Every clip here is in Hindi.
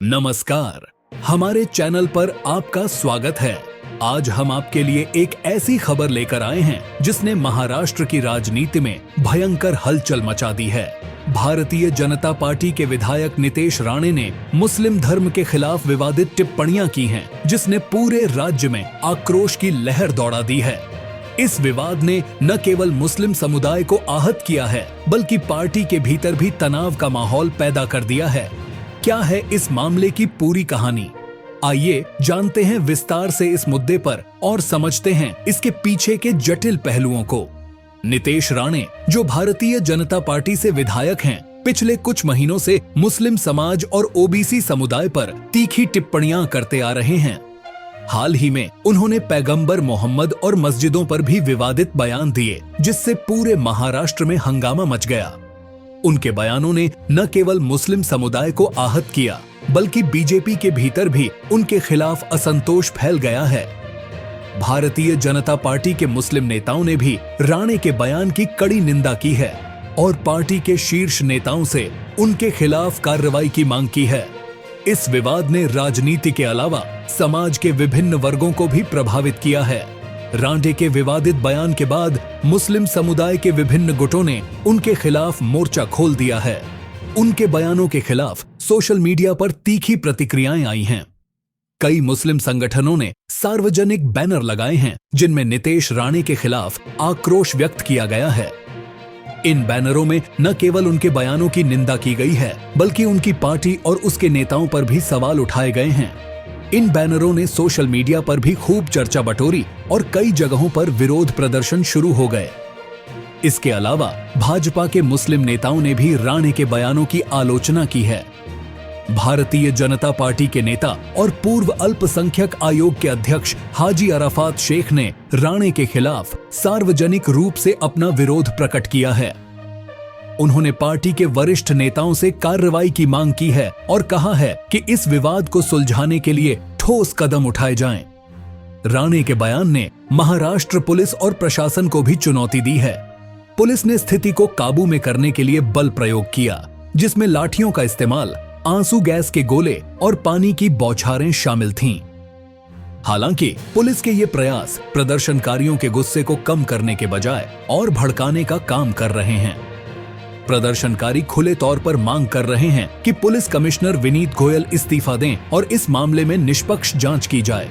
नमस्कार, हमारे चैनल पर आपका स्वागत है। आज हम आपके लिए एक ऐसी खबर लेकर आए हैं जिसने महाराष्ट्र की राजनीति में भयंकर हलचल मचा दी है। भारतीय जनता पार्टी के विधायक नितेश राणे ने मुस्लिम धर्म के खिलाफ विवादित टिप्पणियां की हैं, जिसने पूरे राज्य में आक्रोश की लहर दौड़ा दी है। इस विवाद ने न केवल मुस्लिम समुदाय को आहत किया है, बल्कि पार्टी के भीतर भी तनाव का माहौल पैदा कर दिया है। क्या है इस मामले की पूरी कहानी? आइए जानते हैं विस्तार से इस मुद्दे पर और समझते हैं इसके पीछे के जटिल पहलुओं को। नितेश राणे, जो भारतीय जनता पार्टी से विधायक हैं, पिछले कुछ महीनों से मुस्लिम समाज और ओबीसी समुदाय पर तीखी टिप्पणियां करते आ रहे हैं। हाल ही में उन्होंने पैगंबर मोहम्मद और मस्जिदों पर भी विवादित बयान दिए, जिससे पूरे महाराष्ट्र में हंगामा मच गया। उनके बयानों ने न केवल मुस्लिम समुदाय को आहत किया, बल्कि बीजेपी के भीतर भी उनके खिलाफ असंतोष फैल गया है। भारतीय जनता पार्टी के मुस्लिम नेताओं ने भी राणे के बयान की कड़ी निंदा की है और पार्टी के शीर्ष नेताओं से उनके खिलाफ कार्रवाई की मांग की है। इस विवाद ने राजनीति के अलावा समाज के विभिन्न वर्गों को भी प्रभावित किया है। राणे के विवादित बयान के बाद मुस्लिम समुदाय के विभिन्न गुटों ने उनके खिलाफ मोर्चा खोल दिया है। उनके बयानों के खिलाफ सोशल मीडिया पर तीखी प्रतिक्रियाएं आई हैं। कई मुस्लिम संगठनों ने सार्वजनिक बैनर लगाए हैं, जिनमें नितेश राणे के खिलाफ आक्रोश व्यक्त किया गया है। इन बैनरों में न केवल उनके बयानों की निंदा की गई है, बल्कि उनकी पार्टी और उसके नेताओं पर भी सवाल उठाए गए हैं। इन बैनरों ने सोशल मीडिया पर भी खूब चर्चा बटोरी और कई जगहों पर विरोध प्रदर्शन शुरू हो गए। इसके अलावा भाजपा के मुस्लिम नेताओं ने भी राणे के बयानों की आलोचना की है। भारतीय जनता पार्टी के नेता और पूर्व अल्पसंख्यक आयोग के अध्यक्ष हाजी अराफात शेख ने राणे के खिलाफ सार्वजनिक रूप से अपना विरोध प्रकट किया है। उन्होंने पार्टी के वरिष्ठ नेताओं से कार्रवाई की मांग की है और कहा है कि इस विवाद को सुलझाने के लिए ठोस कदम उठाए जाएं। राणे के बयान ने महाराष्ट्र पुलिस और प्रशासन को भी चुनौती दी है। पुलिस ने स्थिति को काबू में करने के लिए बल प्रयोग किया, जिसमें लाठियों का इस्तेमाल, आंसू गैस के गोले और पानी की बौछारें शामिल थीं। हालांकि पुलिस के ये प्रयास प्रदर्शनकारियों के गुस्से को कम करने के बजाय और भड़काने का काम कर रहे हैं। प्रदर्शनकारी खुले तौर पर मांग कर रहे हैं कि पुलिस कमिश्नर विनीत गोयल इस्तीफा दें और इस मामले में निष्पक्ष जांच की जाए।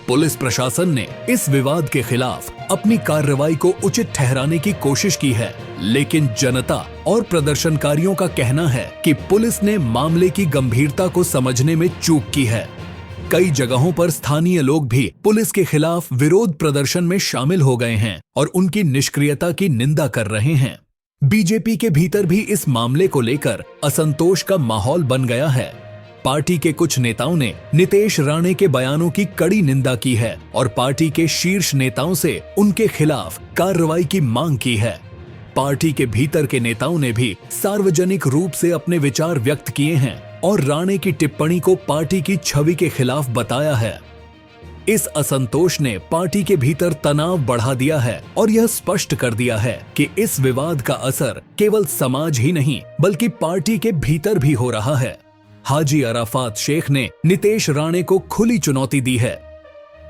पुलिस प्रशासन ने इस विवाद के खिलाफ अपनी कार्रवाई को उचित ठहराने की कोशिश की है, लेकिन जनता और प्रदर्शनकारियों का कहना है कि पुलिस ने मामले की गंभीरता को समझने में चूक की है। कई जगहों पर स्थानीय लोग भी पुलिस के खिलाफ विरोध प्रदर्शन में शामिल हो गए हैं और उनकी निष्क्रियता की निंदा कर रहे हैं। बीजेपी के भीतर भी इस मामले को लेकर असंतोष का माहौल बन गया है। पार्टी के कुछ नेताओं ने नितेश राणे के बयानों की कड़ी निंदा की है और पार्टी के शीर्ष नेताओं से उनके खिलाफ कार्रवाई की मांग की है। पार्टी के भीतर के नेताओं ने भी सार्वजनिक रूप से अपने विचार व्यक्त किए हैं और राणे की टिप्पणी को पार्टी की छवि के खिलाफ बताया है। इस असंतोष ने पार्टी के भीतर तनाव बढ़ा दिया है और यह स्पष्ट कर दिया है कि इस विवाद का असर केवल समाज ही नहीं, बल्कि पार्टी के भीतर भी हो रहा है। हाजी अराफात शेख ने नितेश राणे को खुली चुनौती दी है।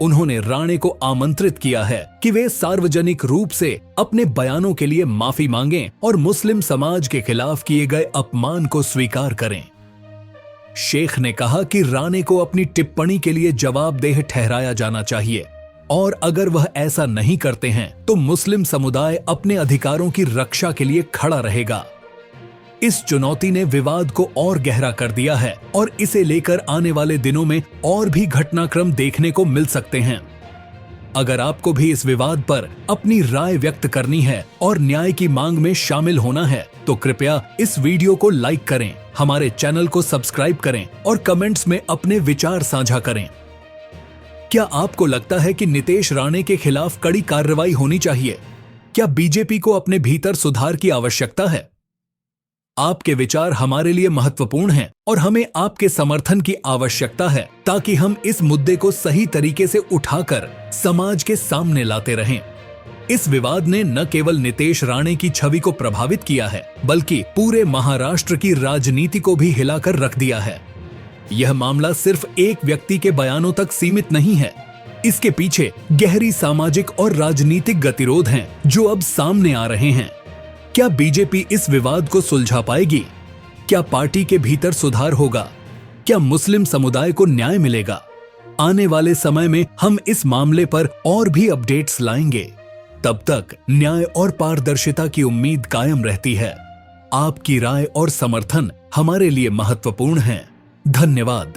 उन्होंने राणे को आमंत्रित किया है कि वे सार्वजनिक रूप से अपने बयानों के लिए माफी मांगें और मुस्लिम समाज के खिलाफ किए गए अपमान को स्वीकार करें। शेख ने कहा कि राणे को अपनी टिप्पणी के लिए जवाबदेह ठहराया जाना चाहिए और अगर वह ऐसा नहीं करते हैं तो मुस्लिम समुदाय अपने अधिकारों की रक्षा के लिए खड़ा रहेगा। इस चुनौती ने विवाद को और गहरा कर दिया है और इसे लेकर आने वाले दिनों में और भी घटनाक्रम देखने को मिल सकते हैं। अगर आपको भी इस विवाद पर अपनी राय व्यक्त करनी है और न्याय की मांग में शामिल होना है, तो कृपया इस वीडियो को लाइक करें, हमारे चैनल को सब्सक्राइब करें और कमेंट्स में अपने विचार साझा करें। क्या आपको लगता है कि नितेश राणे के खिलाफ कड़ी कार्रवाई होनी चाहिए? क्या बीजेपी को अपने भीतर सुधार की आवश्यकता है? आपके विचार हमारे लिए महत्वपूर्ण हैं और हमें आपके समर्थन की आवश्यकता है ताकि हम इस मुद्दे को सही तरीके से उठाकर समाज के सामने लाते रहें। इस विवाद ने न केवल नितेश राणे की छवि को प्रभावित किया है, बल्कि पूरे महाराष्ट्र की राजनीति को भी हिलाकर रख दिया है। यह मामला सिर्फ एक व्यक्ति के बयानों तक सीमित नहीं है। इसके पीछे गहरी सामाजिक और राजनीतिक गतिरोध हैं जो अब सामने आ रहे हैं। क्या बीजेपी इस विवाद को सुलझा पाएगी? क्या पार्टी के भीतर सुधार होगा? क्या मुस्लिम समुदाय को न्याय मिलेगा? आने वाले समय में हम इस मामले पर और भी अपडेट्स लाएंगे। तब तक न्याय और पारदर्शिता की उम्मीद कायम रहती है। आपकी राय और समर्थन हमारे लिए महत्वपूर्ण है। धन्यवाद।